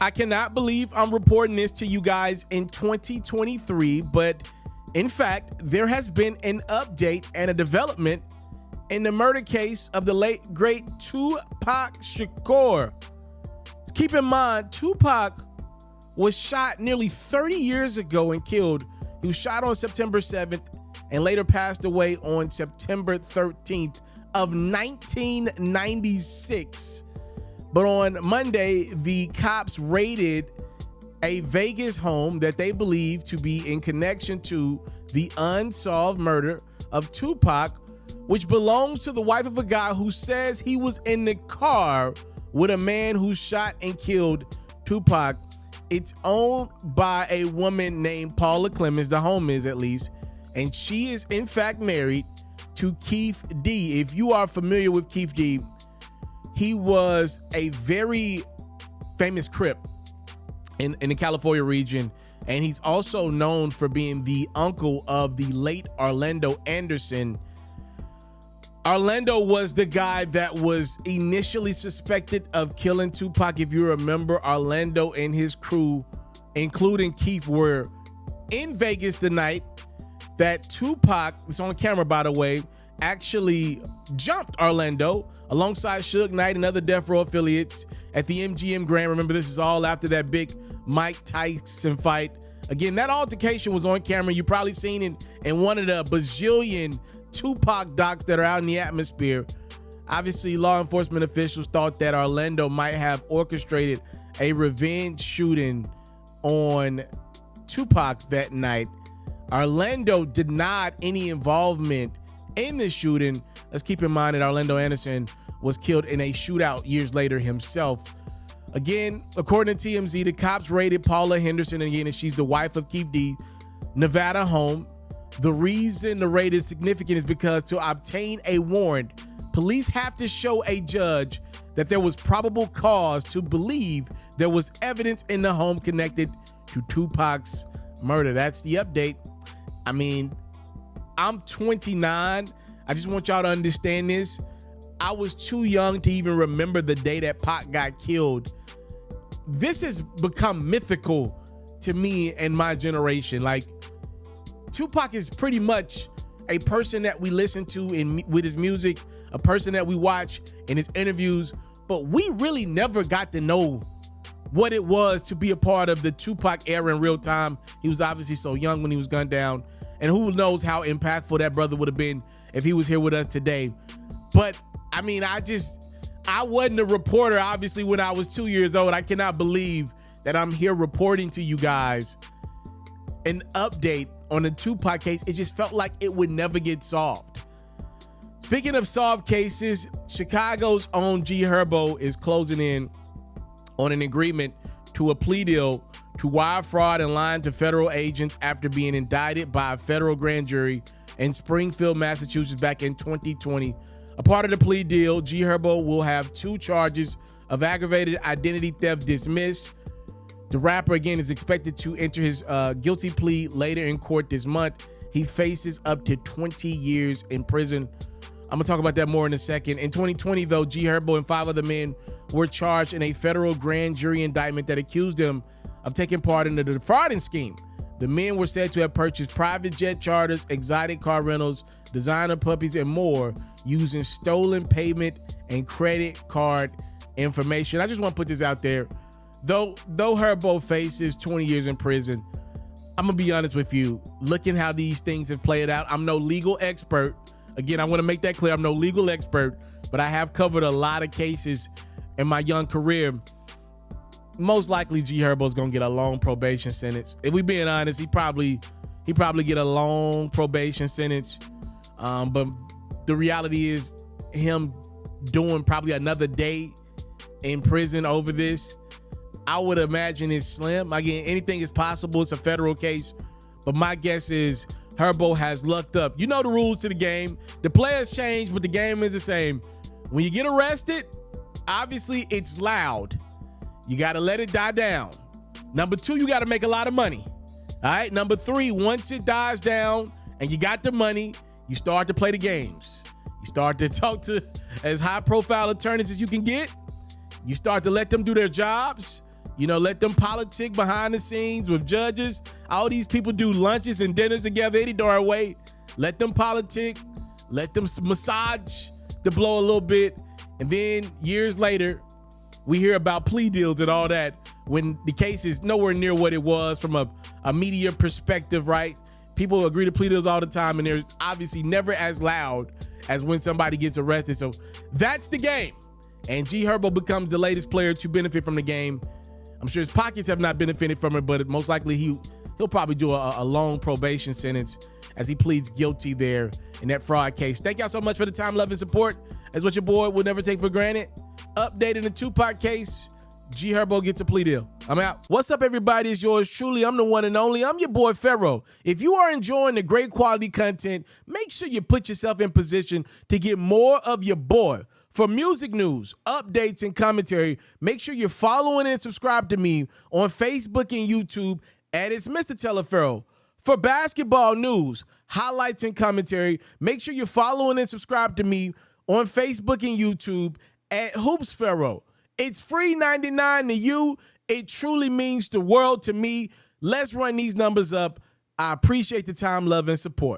I cannot believe I'm reporting this to you guys in 2023, but in fact, there has been an update and a development in the murder case of the late, great Tupac Shakur. Keep in mind, Tupac was shot nearly 30 years ago and killed. He was shot on September 7th and later passed away on September 13th of 1996. But on Monday, the cops raided a Vegas home that they believe to be in connection to the unsolved murder of Tupac, which belongs to the wife of a guy who says he was in the car with a man who shot and killed Tupac. It's owned by a woman named Paula Clemens, the home is at least, and she is in fact married to Keith D. If you are familiar with Keith D, he was a very famous Crip in the California region, and he's also known for being the uncle of the late Orlando Anderson. Orlando was the guy that was initially suspected of killing Tupac. If you remember, Orlando and his crew, including Keith, were in Vegas the night that Tupac, it's on camera by the way, actually jumped Orlando alongside Suge Knight and other Death Row affiliates at the MGM Grand. Remember, this is all after that big Mike Tyson fight. Again, that altercation was on camera. You probably seen it in one of the bajillion Tupac docs that are out in the atmosphere. Obviously, law enforcement officials thought that Orlando might have orchestrated a revenge shooting on Tupac that night. Orlando denied any involvement in the shooting. Let's keep in mind that Orlando Anderson was killed in a shootout years later himself. Again, according to TMZ, the cops raided Paula Henderson, and again, she's the wife of Keith D, Nevada home. The reason the raid is significant is because to obtain a warrant, police have to show a judge that there was probable cause to believe there was evidence in the home connected to Tupac's murder. That's the update. I mean, I'm 29. I just want y'all to understand this. I was too young to even remember the day that Pac got killed. This has become mythical to me and my generation. Like, Tupac is pretty much a person that we listen to with his music, a person that we watch in his interviews, but we really never got to know what it was to be a part of the Tupac era in real time. He was obviously so young when he was gunned down, and who knows how impactful that brother would have been if he was here with us today. But I mean, I wasn't a reporter, obviously, when I was 2 years old. I cannot believe that I'm here reporting to you guys an update on the Tupac case. It just felt like it would never get solved. Speaking of solved cases, Chicago's own G-Herbo is closing in on an agreement to a plea deal to wire fraud and lying to federal agents after being indicted by a federal grand jury in Springfield, Massachusetts back in 2020. A part of the plea deal, G-Herbo will have 2 charges of aggravated identity theft dismissed. The rapper, again, is expected to enter his guilty plea later in court this month. He faces up to 20 years in prison. I'm going to talk about that more in a second. In 2020, though, G-Herbo and 5 other men were charged in a federal grand jury indictment that accused them of taking part in the defrauding scheme. The men were said to have purchased private jet charters, exotic car rentals, designer puppies, and more using stolen payment and credit card information. I just want to put this out there. Though Herbo faces 20 years in prison, I'm going to be honest with you. Looking how these things have played out, I'm no legal expert. Again, I want to make that clear. I'm no legal expert, but I have covered a lot of cases in my young career. Most likely G-Herbo is going to get a long probation sentence. If we being honest, he probably get a long probation sentence. But the reality is him doing probably another day in prison over this, I would imagine it's slim. Again, anything is possible. It's a federal case. But my guess is Herbo has lucked up. You know the rules to the game. The players change, but the game is the same. When you get arrested, obviously it's loud. You got to let it die down. Number 2, you got to make a lot of money. All right. Number 3, once it dies down and you got the money, you start to play the games. You start to talk to as high profile attorneys as you can get. You start to let them do their jobs. Let them politic behind the scenes with judges. All these people do lunches and dinners together any darn way. Let them politic. Let them massage the blow a little bit. And then years later, we hear about plea deals and all that when the case is nowhere near what it was from a media perspective, right? People agree to plea deals all the time, and they're obviously never as loud as when somebody gets arrested. So that's the game. And G-Herbo becomes the latest player to benefit from the game. I'm sure his pockets have not benefited from it, but most likely he'll probably do a long probation sentence as he pleads guilty there in that fraud case. Thank y'all so much for the time, love, and support. That's what your boy will never take for granted. Updating the Tupac case, G-Herbo gets a plea deal. I'm out. What's up, everybody? It's yours truly. I'm the one and only. I'm your boy, FERRO. If you are enjoying the great quality content, make sure you put yourself in position to get more of your boy. For music news, updates, and commentary, make sure you're following and subscribe to me on Facebook and YouTube at itsmrtaliaferro. For basketball news, highlights, and commentary, make sure you're following and subscribe to me on Facebook and YouTube at FERRO. It's free 99 to you. It truly means the world to me. Let's run these numbers up. I appreciate the time, love, and support.